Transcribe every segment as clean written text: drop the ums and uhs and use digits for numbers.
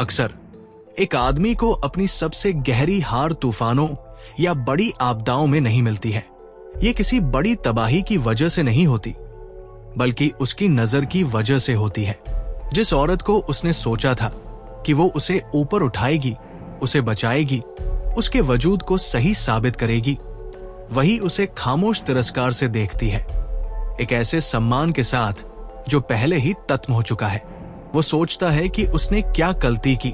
अक्सर एक आदमी को अपनी सबसे गहरी हार तूफानों या बड़ी आपदाओं में नहीं मिलती है। ये किसी बड़ी तबाही की वजह से नहीं होती, बल्कि उसकी नजर की वजह से होती है। जिस औरत को उसने सोचा था कि वो उसे ऊपर उठाएगी, उसे बचाएगी, उसके वजूद को सही साबित करेगी, वही उसे खामोश तिरस्कार से देखती है, एक ऐसे सम्मान के साथ जो पहले ही खत्म हो चुका है। वो सोचता है कि उसने क्या गलती की।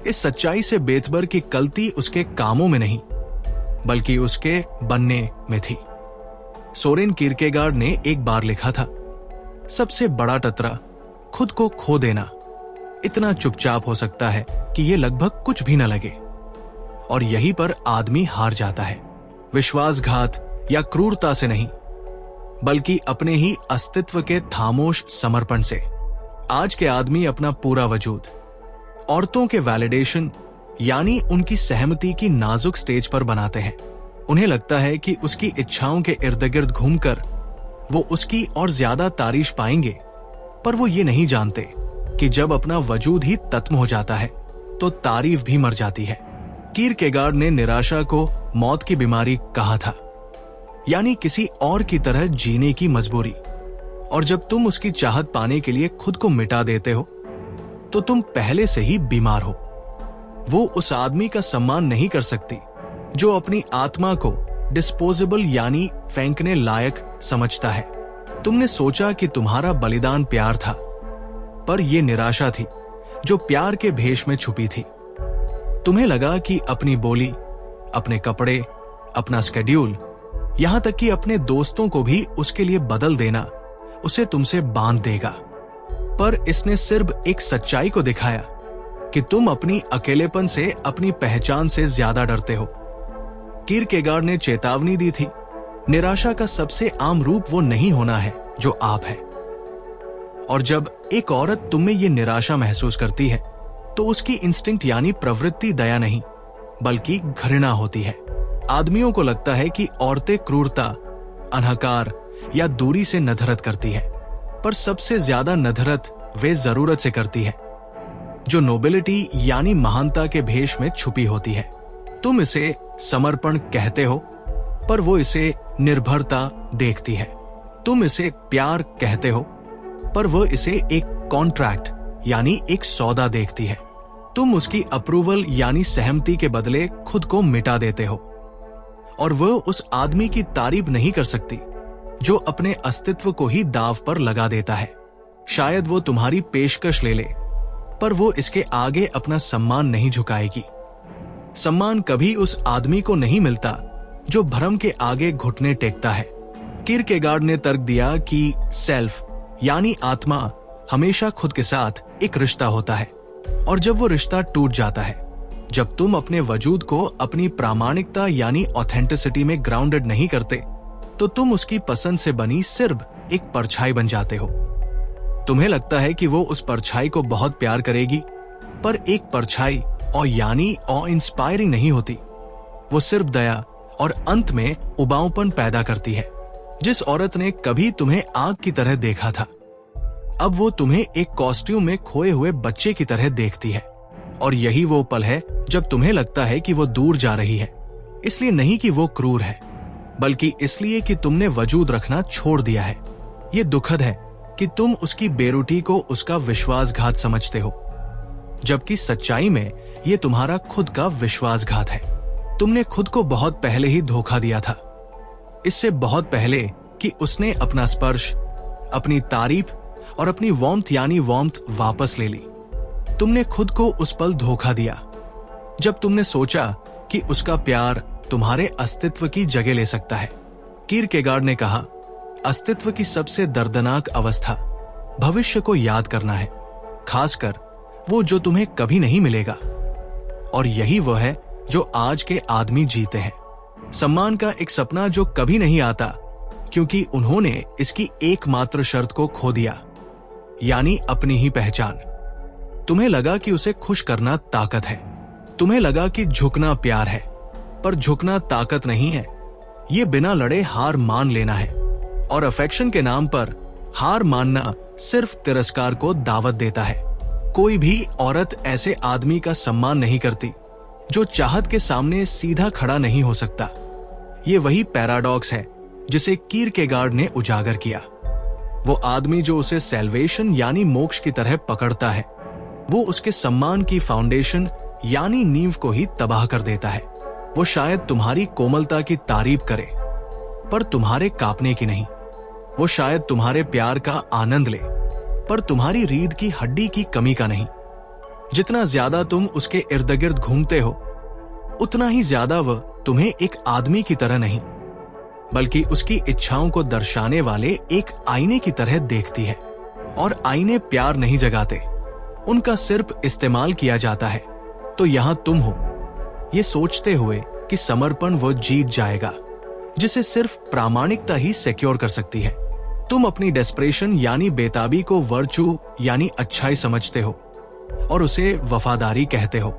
इस सच्चाई से बेतबर की गलती उसके कामों में नहीं, बल्कि उसके बनने में थी। सोरेन किरकेगार्ड ने एक बार लिखा था, सबसे बड़ा टतरा खुद को खो देना इतना चुपचाप हो सकता है कि ये लगभग कुछ भी न लगे। और यहीं पर आदमी हार जाता है, विश्वासघात या क्रूरता से नहीं, बल्कि अपने ही अस्तित्व के खामोश समर्पण से। आज के आदमी अपना पूरा वजूद औरतों के वैलिडेशन यानी उनकी सहमति की नाजुक स्टेज पर बनाते हैं। उन्हें लगता है कि उसकी इच्छाओं के इर्द गिर्द घूमकर वो उसकी और ज्यादा तारीफ पाएंगे, पर वो ये नहीं जानते कि जब अपना वजूद ही खत्म हो जाता है तो तारीफ भी मर जाती है। किरकेगार्ड ने निराशा को मौत की बीमारी कहा था, यानी किसी और की तरह जीने की मजबूरी। और जब तुम उसकी चाहत पाने के लिए खुद को मिटा देते हो तो तुम पहले से ही बीमार हो। वो उस आदमी का सम्मान नहीं कर सकती जो अपनी आत्मा को डिस्पोजेबल यानी फेंकने लायक समझता है। तुमने सोचा कि तुम्हारा बलिदान प्यार था, पर यह निराशा थी जो प्यार के भेष में छुपी थी। तुम्हें लगा कि अपनी बोली, अपने कपड़े, अपना स्केड्यूल, यहां तक कि अपने दोस्तों को भी उसके लिए बदल देना उसे तुमसे बांध देगा। पर इसने सिर्फ एक सच्चाई को दिखाया कि तुम अपनी अकेलेपन से, अपनी पहचान से ज्यादा डरते हो। किरकेगार्ड ने चेतावनी दी थी, निराशा का सबसे आम रूप वो नहीं होना है जो आप है। और जब एक औरत तुम में ये निराशा महसूस करती है तो उसकी इंस्टिंक्ट यानी प्रवृत्ति दया नहीं बल्कि घृणा होती है। आदमियों को लगता है कि औरतें क्रूरता, अनहकार या दूरी से नधरत करती है, पर सबसे ज्यादा नधरत वे जरूरत से करती है जो नोबिलिटी यानी महानता के भेष में छुपी होती है। तुम इसे समर्पण कहते हो, पर वो इसे निर्भरता देखती है। तुम इसे प्यार कहते हो, पर वो इसे एक कॉन्ट्रैक्ट यानी एक सौदा देखती है। तुम उसकी अप्रूवल यानी सहमति के बदले खुद को मिटा देते हो। और वो उस आदमी की तारीफ नहीं कर सकती जो अपने अस्तित्व को ही दांव पर लगा देता है। शायद वो तुम्हारी पेशकश ले ले, पर वो इसके आगे अपना सम्मान नहीं झुकाएगी। सम्मान कभी उस आदमी को नहीं मिलता जो भ्रम के आगे घुटने टेकता है। किरकेगार्ड ने तर्क दिया कि सेल्फ यानी आत्मा हमेशा खुद के साथ एक रिश्ता होता है, और जब वो रिश्ता टूट जाता है, जब तुम अपने वजूद को अपनी प्रामाणिकता यानी ऑथेंटिसिटी में ग्राउंडेड नहीं करते, तो तुम उसकी पसंद से बनी सिर्फ एक परछाई बन जाते हो। तुम्हें लगता है कि वो उस परछाई को बहुत प्यार करेगी, पर एक परछाई और यानी ऑ इंस्पायरिंग नहीं होती। वो सिर्फ दया और अंत में उबाऊपन पैदा करती है। जिस औरत ने कभी तुम्हें आग की तरह देखा था, अब वो तुम्हें एक कॉस्ट्यूम में खोए हुए बच्चे की तरह देखती है। और यही वो पल है जब तुम्हें लगता है कि वो दूर जा रही है, इसलिए नहीं कि वो क्रूर है, बल्कि इसलिए कि तुमने वजूद रखना छोड़ दिया है। ये दुखद है कि तुम उसकी बेरुटी को उसका विश्वासघात समझते हो, जबकि सच्चाई में ये तुम्हारा खुद का विश्वासघात है। तुमने खुद को बहुत पहले ही धोखा दिया था, इससे बहुत पहले कि उसने अपना स्पर्श, अपनी तारीफ और अपनी वार्मथ यानी वार्मथ वापस ले ली। तुमने खुद को उस पल धोखा दिया जब तुमने सोचा कि उसका प्यार तुम्हारे अस्तित्व की जगह ले सकता है। किरकेगार्ड ने कहा, अस्तित्व की सबसे दर्दनाक अवस्था भविष्य को याद करना है, खासकर वो जो तुम्हें कभी नहीं मिलेगा। और यही वो है जो आज के आदमी जीते हैं। सम्मान का एक सपना जो कभी नहीं आता, क्योंकि उन्होंने इसकी एकमात्र शर्त को खो दिया, यानी अपनी ही पहचान। तुम्हें लगा कि उसे खुश करना ताकत है, तुम्हें लगा कि झुकना प्यार है, पर झुकना ताकत नहीं है। ये बिना लड़े हार मान लेना है, और अफेक्शन के नाम पर हार मानना सिर्फ तिरस्कार को दावत देता है। कोई भी औरत ऐसे आदमी का सम्मान नहीं करती जो चाहत के सामने सीधा खड़ा नहीं हो सकता। ये वही पैराडॉक्स है जिसे कीरकेगार्ड ने उजागर किया। वो आदमी जो उसे सैल्वेशन यानी मोक्ष की तरह पकड़ता है, वो उसके सम्मान की फाउंडेशन यानी नींव को ही तबाह कर देता है। वो शायद तुम्हारी कोमलता की तारीफ करे, पर तुम्हारे कांपने की नहीं। वो शायद तुम्हारे प्यार का आनंद ले, पर तुम्हारी रीढ़ की हड्डी की कमी का नहीं। जितना ज्यादा तुम उसके इर्द गिर्द घूमते हो, उतना ही ज्यादा वह तुम्हें एक आदमी की तरह नहीं, बल्कि उसकी इच्छाओं को दर्शाने वाले एक आईने की तरह देखती है। और आईने प्यार नहीं जगाते, उनका सिर्फ इस्तेमाल किया जाता है। तो यहां तुम हो, ये सोचते हुए कि समर्पण वो जीत जाएगा जिसे सिर्फ प्रामाणिकता ही सिक्योर कर सकती है। तुम अपनी डेस्परेशन यानी बेताबी को वर्चू यानी अच्छाई समझते हो और उसे वफादारी कहते हो,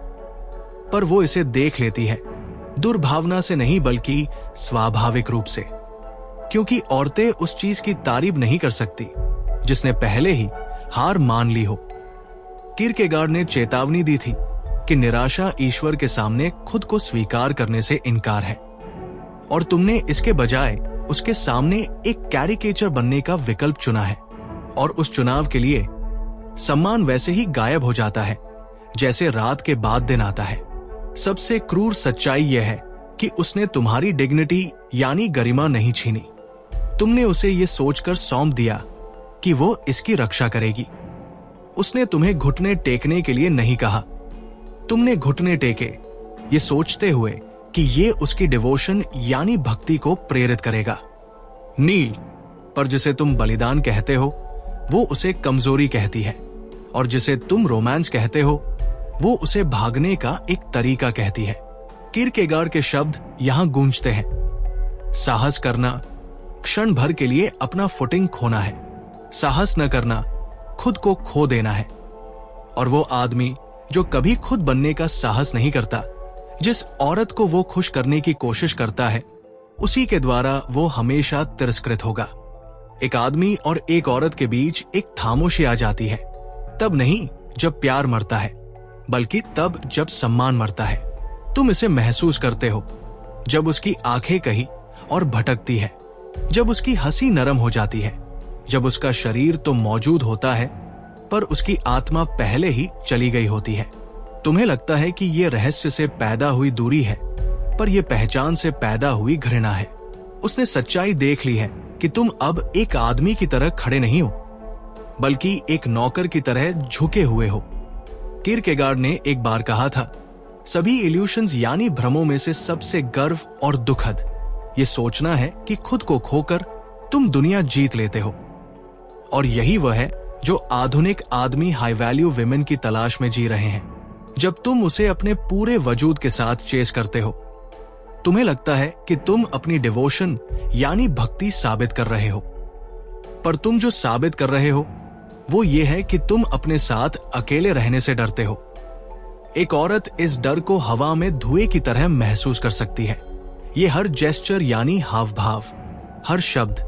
पर वो इसे देख लेती है दुर्भावना से नहीं बल्कि स्वाभाविक रूप से, क्योंकि औरतें उस चीज की तारीफ नहीं कर सकती जिसने पहले ही हार मान ली हो। कीरकेगार्ड ने चेतावनी दी थी कि निराशा ईश्वर के सामने खुद को स्वीकार करने से इनकार है, और तुमने इसके बजाय उसके सामने एक कैरिकेचर बनने का विकल्प चुना है। और उस चुनाव के लिए सम्मान वैसे ही गायब हो जाता है जैसे रात के बाद दिन आता है। सबसे क्रूर सच्चाई यह है कि उसने तुम्हारी डिग्निटी यानी गरिमा नहीं छीनी। तुमने उसे यह सोचकर सौंप दिया कि वो इसकी रक्षा करेगी। उसने तुम्हें घुटने टेकने के लिए नहीं कहा, तुमने घुटने टेके ये सोचते हुए कि ये उसकी डिवोशन यानी भक्ति को प्रेरित करेगा। नील, पर जिसे तुम बलिदान कहते हो वो उसे कमजोरी कहती है, और जिसे तुम रोमांस कहते हो वो उसे भागने का एक तरीका कहती है। कीरकेगार्ड के शब्द यहां गूंजते हैं। साहस करना क्षण भर के लिए अपना फुटिंग खोना है, साहस न करना खुद को खो देना है। और वो आदमी जो कभी खुद बनने का साहस नहीं करता, जिस औरत को वो खुश करने की कोशिश करता है, उसी के द्वारा वो हमेशा तिरस्कृत होगा। एक आदमी और एक औरत के बीच एक खामोशी आ जाती है, तब नहीं जब प्यार मरता है, बल्कि तब जब सम्मान मरता है। तुम इसे महसूस करते हो जब उसकी आंखें कहीं और भटकती है, जब उसकी हंसी नरम हो जाती है, जब उसका शरीर तो मौजूद होता है पर उसकी आत्मा पहले ही चली गई होती है। तुम्हें लगता है कि ये रहस्य से पैदा हुई दूरी है, पर यह पहचान से पैदा हुई घृणा है। उसने सच्चाई देख ली है कि तुम अब एक आदमी की तरह खड़े नहीं हो, बल्कि एक नौकर की तरह झुके हुए हो। कीरकेगार्ड ने एक बार कहा था, सभी इल्यूशंस यानी भ्रमों में से सबसे गर्व और दुखद ये सोचना है कि खुद को खोकर तुम दुनिया जीत लेते हो। और यही वह है जो आधुनिक आदमी हाई वैल्यू विमेन की तलाश में जी रहे हैं। जब तुम उसे अपने पूरे वजूद के साथ चेस करते हो, तुम्हें लगता है कि तुम अपनी डिवोशन यानी भक्ति साबित कर रहे हो, पर तुम जो साबित कर रहे हो वो ये है कि तुम अपने साथ अकेले रहने से डरते हो। एक औरत इस डर को हवा में धुएं की तरह महसूस कर सकती है। ये हर जेस्चर यानी हाव भाव, हर शब्द,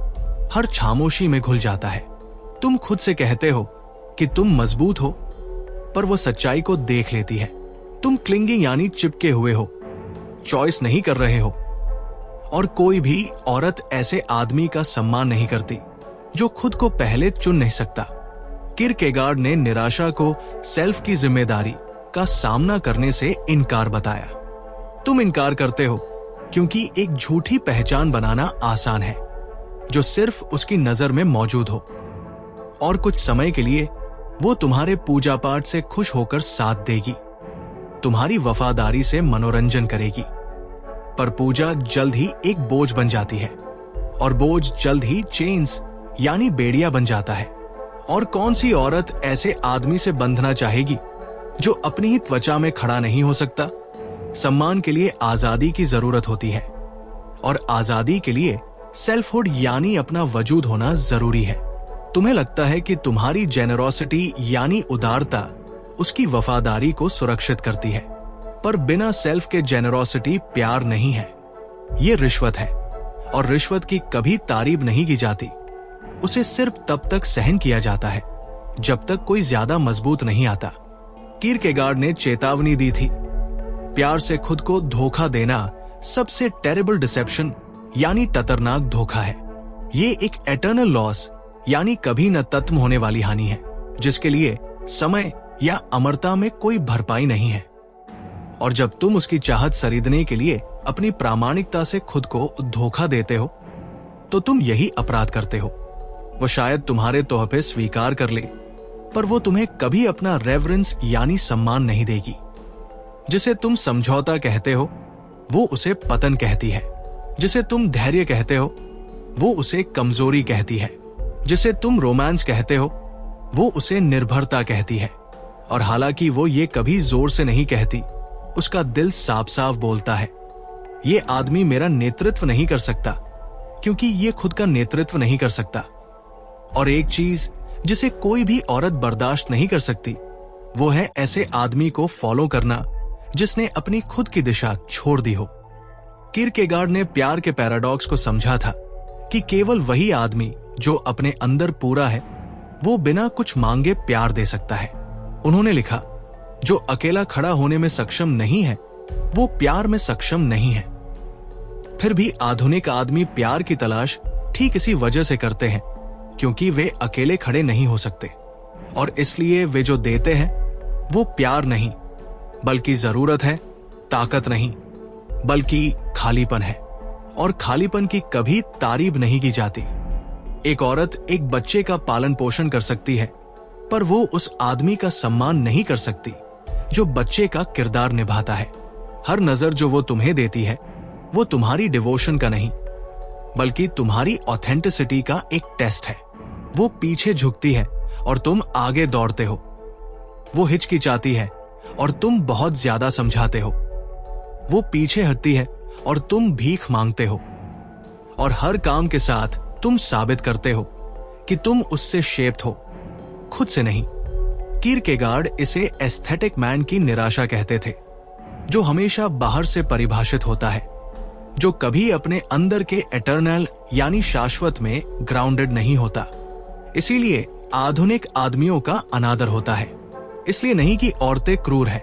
हर खामोशी में घुल जाता है। तुम खुद से कहते हो कि तुम मजबूत हो, पर वो सच्चाई को देख लेती है। तुम क्लिंगिंग यानी चिपके हुए हो, चॉइस नहीं कर रहे हो। और कोई भी औरत ऐसे आदमी का सम्मान नहीं करती जो खुद को पहले चुन नहीं सकता। कीरकेगार्ड ने निराशा को सेल्फ की जिम्मेदारी का सामना करने से इनकार बताया। तुम इनकार करते हो क्योंकि एक झूठी पहचान बनाना आसान है जो सिर्फ उसकी नजर में मौजूद हो, और कुछ समय के लिए वो तुम्हारे पूजा पाठ से खुश होकर साथ देगी, तुम्हारी वफादारी से मनोरंजन करेगी। पर पूजा जल्द ही एक बोझ बन जाती है, और बोझ जल्द ही चेन्स यानी बेड़िया बन जाता है। और कौन सी औरत ऐसे आदमी से बंधना चाहेगी जो अपनी ही त्वचा में खड़ा नहीं हो सकता? सम्मान के लिए आजादी की जरूरत होती है, और आजादी के लिए सेल्फहुड यानी अपना वजूद होना जरूरी है। तुम्हें लगता है कि तुम्हारी जेनरोसिटी यानी उदारता उसकी वफादारी को सुरक्षित करती है, पर बिना सेल्फ के जेनरोसिटी प्यार नहीं है, ये रिश्वत है। और रिश्वत की कभी तारीफ नहीं की जाती, उसे सिर्फ तब तक सहन किया जाता है जब तक कोई ज्यादा मजबूत नहीं आता। कीरकेगार्ड ने चेतावनी दी थी, प्यार से खुद को धोखा देना सबसे टेरिबल डिसेप्शन यानी खतरनाक धोखा है। ये एक एटर्नल लॉस यानी कभी न खत्म होने वाली हानि है, जिसके लिए समय या अमरता में कोई भरपाई नहीं है। और जब तुम उसकी चाहत खरीदने के लिए अपनी प्रामाणिकता से खुद को धोखा देते हो, तो तुम यही अपराध करते हो। वो शायद तुम्हारे तोहफे स्वीकार कर ले, पर वो तुम्हें कभी अपना रेवरेंस यानी सम्मान नहीं देगी। जिसे तुम समझौता कहते हो, वो उसे पतन कहती है। जिसे तुम धैर्य कहते हो, वो उसे कमजोरी कहती है। जिसे तुम रोमांस कहते हो, वो उसे निर्भरता कहती है। और हालांकि वो ये कभी जोर से नहीं कहती, उसका दिल साफ साफ बोलता है, ये आदमी मेरा नेतृत्व नहीं कर सकता, क्योंकि ये खुद का नेतृत्व नहीं कर सकता। और एक चीज जिसे कोई भी औरत बर्दाश्त नहीं कर सकती, वो है ऐसे आदमी को फॉलो करना जिसने अपनी खुद की दिशा छोड़ दी हो। कीरकेगार्ड ने प्यार के पैराडॉक्स को समझा था कि केवल वही आदमी जो अपने अंदर पूरा है, वो बिना कुछ मांगे प्यार दे सकता है। उन्होंने लिखा, जो अकेला खड़ा होने में सक्षम नहीं है, वो प्यार में सक्षम नहीं है। फिर भी आधुनिक आदमी प्यार की तलाश ठीक इसी वजह से करते हैं, क्योंकि वे अकेले खड़े नहीं हो सकते। और इसलिए वे जो देते हैं वो प्यार नहीं, बल्कि जरूरत है, ताकत नहीं, बल्कि खालीपन है। और खालीपन की कभी तारीफ नहीं की जाती। एक औरत एक बच्चे का पालन पोषण कर सकती है, पर वो उस आदमी का सम्मान नहीं कर सकती जो बच्चे का किरदार निभाता है। हर नजर जो वो तुम्हें देती है, वो तुम्हारी डिवोशन का नहीं, बल्कि तुम्हारी ऑथेंटिसिटी का एक टेस्ट है। वो पीछे झुकती है और तुम आगे दौड़ते हो। वो हिचकिचाती है और तुम बहुत ज्यादा समझाते हो। वो पीछे हटती है और तुम भीख मांगते हो। और हर काम के साथ तुम साबित करते हो कि तुम उससे शेप्ड हो, खुद से नहीं। कीरकेगार्ड इसे एस्थेटिक मैन की निराशा कहते थे, जो हमेशा बाहर से परिभाषित होता है, जो कभी अपने अंदर के एटर्नल यानी शाश्वत में ग्राउंडेड नहीं होता। इसीलिए आधुनिक आदमियों का अनादर होता है। इसलिए नहीं कि औरतें क्रूर हैं,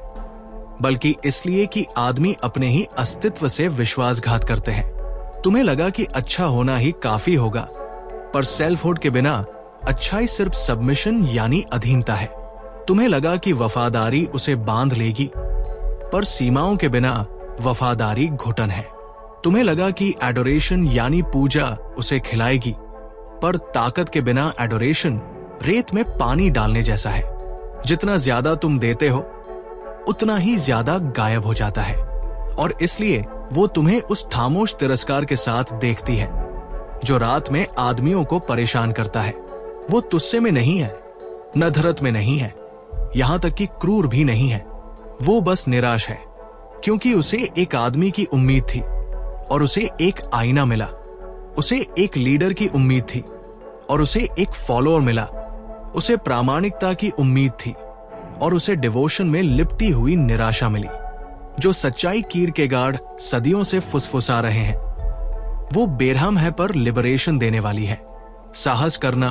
बल्कि इसलिए कि आदमी अपने ही अस्तित्व से विश्वासघात करते हैं। तुम्हें लगा कि अच्छा होना ही काफी होगा, पर सेल्फहुड के बिना अच्छाई सिर्फ सबमिशन यानी अधीनता है। तुम्हें लगा कि वफादारी उसे बांध लेगी, पर सीमाओं के बिना वफादारी घुटन है। तुम्हें लगा कि एडोरेशन यानी पूजा उसे खिलाएगी, पर ताकत के बिना एडोरेशन रेत में पानी डालने जैसा है। जितना ज्यादा तुम देते हो, उतना ही ज्यादा गायब हो जाता है। और इसलिए वो तुम्हें उस खामोश तिरस्कार के साथ देखती है जो रात में आदमियों को परेशान करता है। वो तुस्से में नहीं है, नधरत में नहीं है, यहां तक कि क्रूर भी नहीं है। वो बस निराश है, क्योंकि उसे एक आदमी की उम्मीद थी और उसे एक आईना मिला। उसे एक लीडर की उम्मीद थी और उसे एक फॉलोअर मिला। उसे प्रामाणिकता की उम्मीद थी और उसे डिवोशन में लिपटी हुई निराशा मिली। जो सच्चाई कीरकेगार्ड सदियों से फुसफुसा रहे हैं, वो बेरहम है पर लिबरेशन देने वाली है। साहस करना,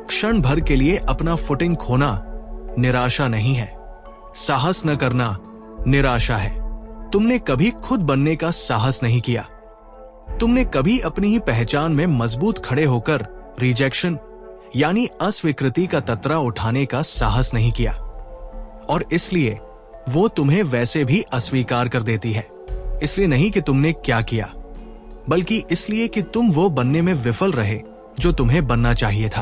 क्षण भर के लिए अपना फुटिंग खोना निराशा नहीं है। साहस न करना निराशा है। तुमने कभी खुद बनने का साहस नहीं किया। तुमने कभी अपनी ही पहचान में मजबूत खड़े होकर रिजेक्शन यानी अस्वीकृति का ततरा उठाने का साहस नहीं किया। और इसलिए वो तुम्हें वैसे भी अस्वीकार कर देती है। इसलिए नहीं कि तुमने क्या किया, बल्कि इसलिए कि तुम वो बनने में विफल रहे जो तुम्हें बनना चाहिए था।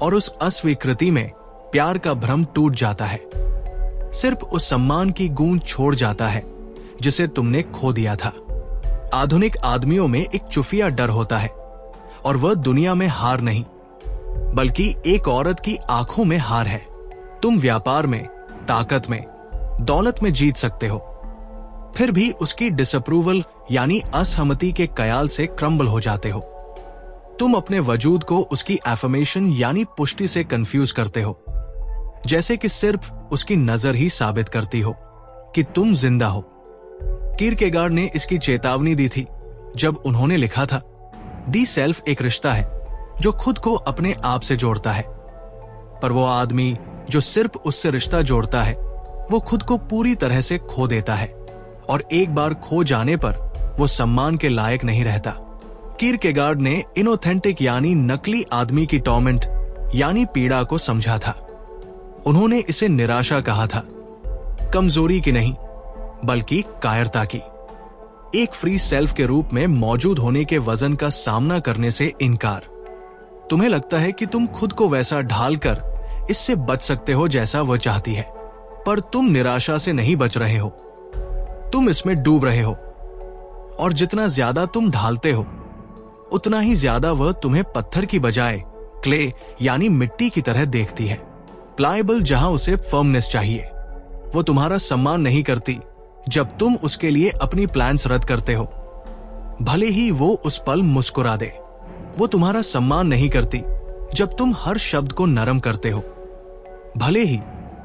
और उस अस्वीकृति में प्यार का भ्रम टूट जाता है, सिर्फ उस सम्मान की गूंज छोड़ जाता है जिसे तुमने खो दिया था। आधुनिक आदमियों में एक चुफिया डर होता है, और वह दुनिया में हार नहीं, बल्कि एक औरत की आंखों में हार है। तुम व्यापार में, ताकत में, दौलत में जीत सकते हो, फिर भी उसकी डिसअप्रूवल यानी असहमति के कयाल से क्रम्बल हो जाते हो। तुम अपने वजूद को उसकी एफर्मेशन यानी पुष्टि से कंफ्यूज करते हो, जैसे कि सिर्फ उसकी नजर ही साबित करती हो कि तुम जिंदा हो। कीरकेगार्ड ने इसकी चेतावनी दी थी जब उन्होंने लिखा था, दी सेल्फ एक रिश्ता है जो खुद को अपने आप से जोड़ता है। पर वो आदमी जो सिर्फ उससे रिश्ता जोड़ता है वो खुद को पूरी तरह से खो देता है और एक बार खो जाने पर वो सम्मान के लायक नहीं रहता। कीरकेगार्ड ने इनऑथेंटिक यानी नकली आदमी की टॉर्मेंट यानी पीड़ा को समझा था। उन्होंने इसे निराशा कहा था, कमजोरी की नहीं बल्कि कायरता की। एक फ्री सेल्फ के रूप में मौजूद होने के वजन का सामना करने से इनकार। तुम्हें लगता है कि तुम खुद को वैसा ढालकर इससे बच सकते हो जैसा वह चाहती है, पर तुम निराशा से नहीं बच रहे हो, तुम इसमें डूब रहे हो। और जितना ज्यादा तुम ढालते हो उतना ही ज्यादा वह तुम्हें पत्थर की बजाय क्ले यानी मिट्टी की तरह देखती है। प्लायबल जहां उसे फर्मनेस चाहिए। वो तुम्हारा सम्मान नहीं करती जब तुम उसके लिए अपनी प्लान्स रद्द करते हो, भले ही वो उस पल मुस्कुरा दे। वो तुम्हारा सम्मान नहीं करती जब तुम हर शब्द को नरम करते हो, भले ही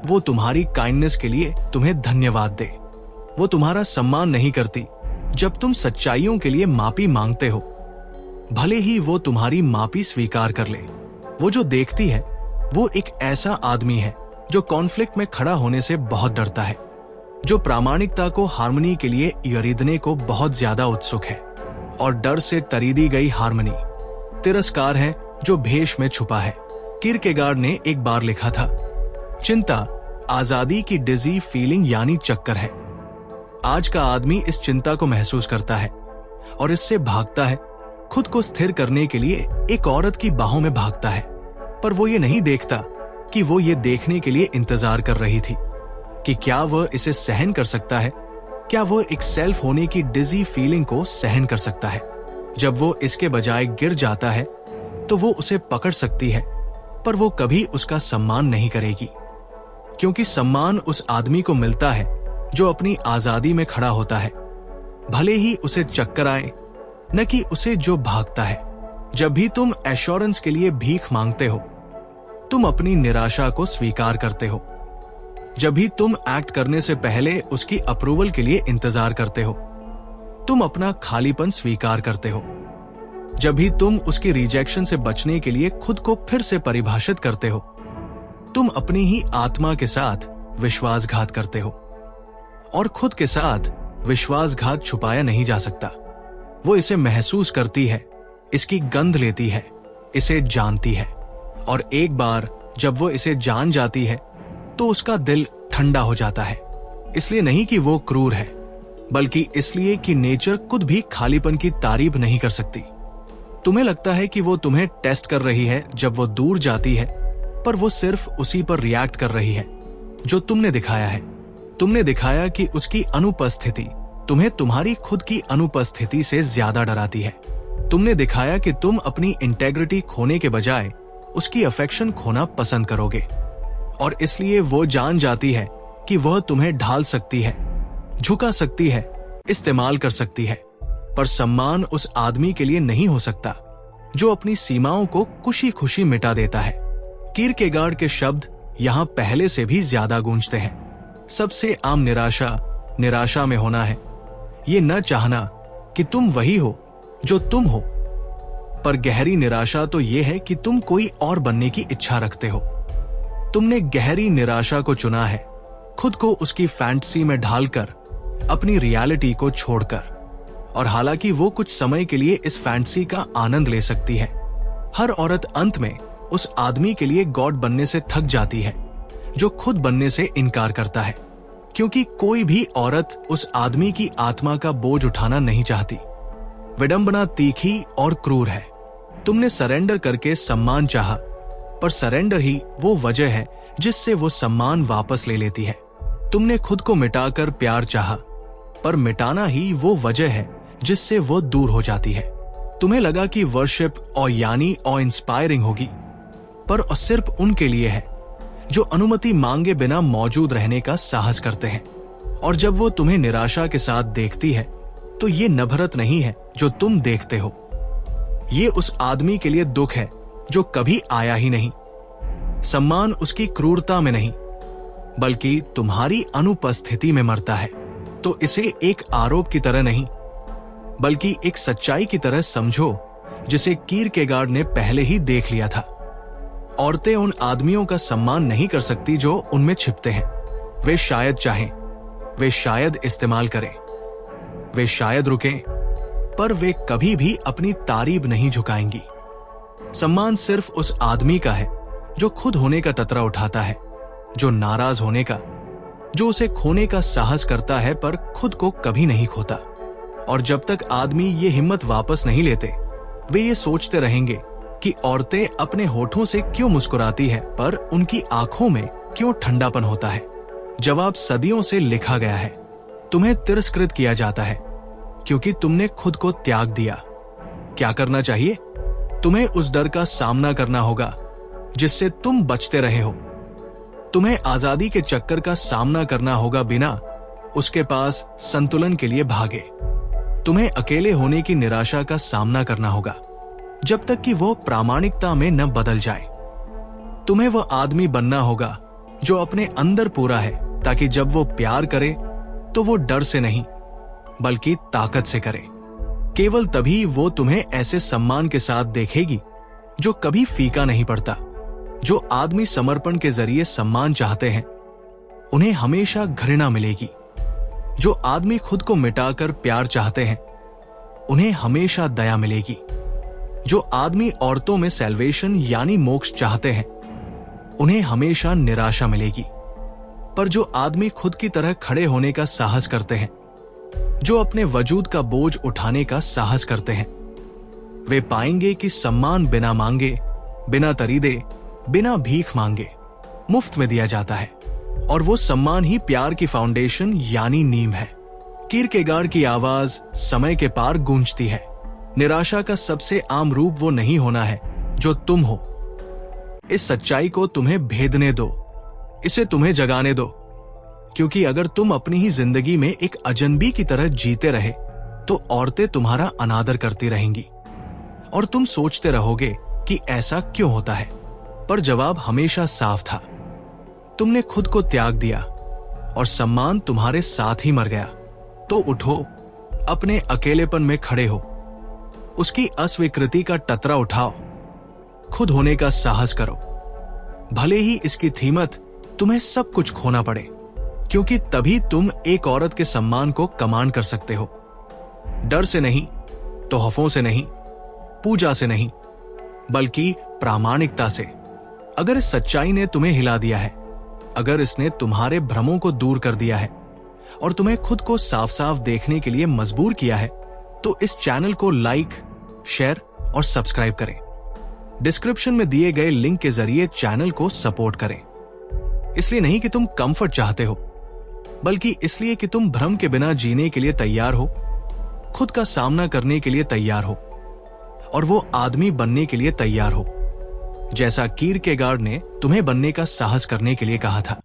वो तुम्हारी काइंडनेस के लिए तुम्हें धन्यवाद दे। वो तुम्हारा सम्मान नहीं करती जब तुम सच्चाइयों के लिए माफी मांगते हो, भले ही वो तुम्हारी माफी स्वीकार कर ले। वो जो देखती है वो एक ऐसा आदमी है जो कॉन्फ्लिक्ट में खड़ा होने से बहुत डरता है, जो प्रामाणिकता को हार्मनी के लिए खरीदने को बहुत ज्यादा उत्सुक है, और डर से तरीदी गई हार्मनी तिरस्कार है जो भेष में छुपा है। कीरकेगार्ड ने एक बार लिखा था, चिंता आजादी की डिजी फीलिंग यानी चक्कर है। आज का आदमी इस चिंता को महसूस करता है और इससे भागता है, खुद को स्थिर करने के लिए एक औरत की बाहों में भागता है, पर वो ये नहीं देखता कि वो ये देखने के लिए इंतजार कर रही थी कि क्या वह इसे सहन कर सकता है, क्या वह एक सेल्फ होने की डिजी फीलिंग को सहन कर सकता है। जब वो इसके बजाय गिर जाता है तो वो उसे पकड़ सकती है, पर वो कभी उसका सम्मान नहीं करेगी, क्योंकि सम्मान उस आदमी को मिलता है जो अपनी आजादी में खड़ा होता है, भले ही उसे चक्कर आए, न कि उसे जो भागता है। जब भी तुम एश्योरेंस के लिए भीख मांगते हो, तुम अपनी निराशा को स्वीकार करते हो। जब भी तुम एक्ट करने से पहले उसकी अप्रूवल के लिए इंतजार करते हो, तुम अपना खालीपन स्वीकार करते हो। जब भी तुम उसकी रिजेक्शन से बचने के लिए खुद को फिर से परिभाषित करते हो, तुम अपनी ही आत्मा के साथ विश्वासघात करते हो, और खुद के साथ विश्वासघात छुपाया नहीं जा सकता। वो इसे महसूस करती है, इसकी गंध लेती है, इसे जानती है, और एक बार जब वो इसे जान जाती है तो उसका दिल ठंडा हो जाता है। इसलिए नहीं कि वो क्रूर है, बल्कि इसलिए कि नेचर खुद भी खालीपन की तारीफ नहीं कर सकती। तुम्हें लगता है कि वो तुम्हें टेस्ट कर रही है जब वो दूर जाती है, पर वो सिर्फ उसी पर रिएक्ट कर रही है जो तुमने दिखाया है। तुमने दिखाया कि उसकी अनुपस्थिति तुम्हें तुम्हारी खुद की अनुपस्थिति से ज्यादा डराती है। तुमने दिखाया कि तुम अपनी इंटेग्रिटी खोने के बजाय उसकी अफेक्शन खोना पसंद करोगे, और इसलिए वो जान जाती है कि वह तुम्हें ढाल सकती है, झुका सकती है, इस्तेमाल कर सकती है, पर सम्मान उस आदमी के लिए नहीं हो सकता जो अपनी सीमाओं को खुशी खुशी मिटा देता है। कीरकेगार्ड के शब्द यहाँ पहले से भी ज्यादा गूंजते हैं। सबसे आम निराशा में होना है, ये न चाहना कि तुम वही हो जो तुम हो, पर गहरी निराशा तो ये है कि तुम कोई और बनने की इच्छा रखते हो। तुमने गहरी निराशा को चुना है, खुद को उसकी फैंटेसी में ढालकर, अपनी रियलिटी को छोड़कर। और हालांकि वो कुछ समय के लिए इस फैंटेसी का आनंद ले सकती है, हर औरत अंत में उस आदमी के लिए गॉड बनने से थक जाती है जो खुद बनने से इनकार करता है, क्योंकि कोई भी औरत उस आदमी की आत्मा का बोझ उठाना नहीं चाहती। विडंबना तीखी और क्रूर है। तुमने सरेंडर करके सम्मान चाहा, पर सरेंडर ही वो वजह है जिससे वो सम्मान वापस ले लेती है। तुमने खुद को मिटाकर प्यार चाहा, पर मिटाना ही वो वजह है जिससे वो दूर हो जाती है। तुम्हें लगा कि वर्शिप और यानी और इंस्पायरिंग होगी, पर सिर्फ उनके लिए है जो अनुमति मांगे बिना मौजूद रहने का साहस करते हैं। और जब वो तुम्हें निराशा के साथ देखती है तो ये नफरत नहीं है जो तुम देखते हो, ये उस आदमी के लिए दुख है जो कभी आया ही नहीं। सम्मान उसकी क्रूरता में नहीं, बल्कि तुम्हारी अनुपस्थिति में मरता है। तो इसे एक आरोप की तरह नहीं, बल्कि एक सच्चाई की तरह समझो जिसे कीरकेगार्ड ने पहले ही देख लिया था। औरतें उन आदमियों का सम्मान नहीं कर सकती जो उनमें छिपते हैं। वे शायद चाहें, वे शायद इस्तेमाल करें, वे शायद रुकें, पर वे कभी भी अपनी तारीफ नहीं झुकाएंगी। सम्मान सिर्फ उस आदमी का है जो खुद होने का ततरा उठाता है, जो नाराज होने का, जो उसे खोने का साहस करता है पर खुद को कभी नहीं खोता। और जब तक आदमी ये हिम्मत वापस नहीं लेते, वे ये सोचते रहेंगे कि औरतें अपने होठों से क्यों मुस्कुराती है पर उनकी आंखों में क्यों ठंडापन होता है। जवाब सदियों से लिखा गया है। तुम्हें तिरस्कृत किया जाता है क्योंकि तुमने खुद को त्याग दिया। क्या करना चाहिए? तुम्हें उस डर का सामना करना होगा जिससे तुम बचते रहे हो। तुम्हें आजादी के चक्कर का सामना करना होगा बिना उसके पास संतुलन के लिए भागे। तुम्हें अकेले होने की निराशा का सामना करना होगा जब तक कि वो प्रामाणिकता में न बदल जाए। तुम्हें वह आदमी बनना होगा जो अपने अंदर पूरा है, ताकि जब वो प्यार करे तो वो डर से नहीं बल्कि ताकत से करे। केवल तभी वो तुम्हें ऐसे सम्मान के साथ देखेगी जो कभी फीका नहीं पड़ता। जो आदमी समर्पण के जरिए सम्मान चाहते हैं, उन्हें हमेशा घृणा मिलेगी। जो आदमी खुद को मिटाकर प्यार चाहते हैं, उन्हें हमेशा दया मिलेगी। जो आदमी औरतों में सैल्वेशन यानी मोक्ष चाहते हैं, उन्हें हमेशा निराशा मिलेगी। पर जो आदमी खुद की तरह खड़े होने का साहस करते हैं, जो अपने वजूद का बोझ उठाने का साहस करते हैं, वे पाएंगे कि सम्मान बिना मांगे, बिना तरीदे, बिना भीख मांगे मुफ्त में दिया जाता है। और वो सम्मान ही प्यार की फाउंडेशन यानी नींव है। कीरकेगार्ड की आवाज समय के पार गूंजती है। निराशा का सबसे आम रूप वो नहीं होना है जो तुम हो। इस सच्चाई को तुम्हें भेदने दो, इसे तुम्हें जगाने दो, क्योंकि अगर तुम अपनी ही जिंदगी में एक अजनबी की तरह जीते रहे तो औरतें तुम्हारा अनादर करती रहेंगी और तुम सोचते रहोगे कि ऐसा क्यों होता है। पर जवाब हमेशा साफ था। तुमने खुद को त्याग दिया और सम्मान तुम्हारे साथ ही मर गया। तो उठो, अपने अकेलेपन में खड़े हो, उसकी अस्वीकृति का टतरा उठाओ, खुद होने का साहस करो, भले ही इसकी कीमत तुम्हें सब कुछ खोना पड़े, क्योंकि तभी तुम एक औरत के सम्मान को कमांड कर सकते हो। डर से नहीं, तोहफों से नहीं, पूजा से नहीं, बल्कि प्रामाणिकता से। अगर इस सच्चाई ने तुम्हें हिला दिया है, अगर इसने तुम्हारे भ्रमों को दूर कर दिया है और तुम्हें खुद को साफ साफ देखने के लिए मजबूर किया है, तो इस चैनल को लाइक, शेयर और सब्सक्राइब करें। डिस्क्रिप्शन में दिए गए लिंक के जरिए चैनल को सपोर्ट करें। इसलिए नहीं कि तुम कंफर्ट चाहते हो, बल्कि इसलिए कि तुम भ्रम के बिना जीने के लिए तैयार हो, खुद का सामना करने के लिए तैयार हो और वो आदमी बनने के लिए तैयार हो जैसा कीरकेगार्ड ने तुम्हें बनने का साहस करने के लिए कहा था।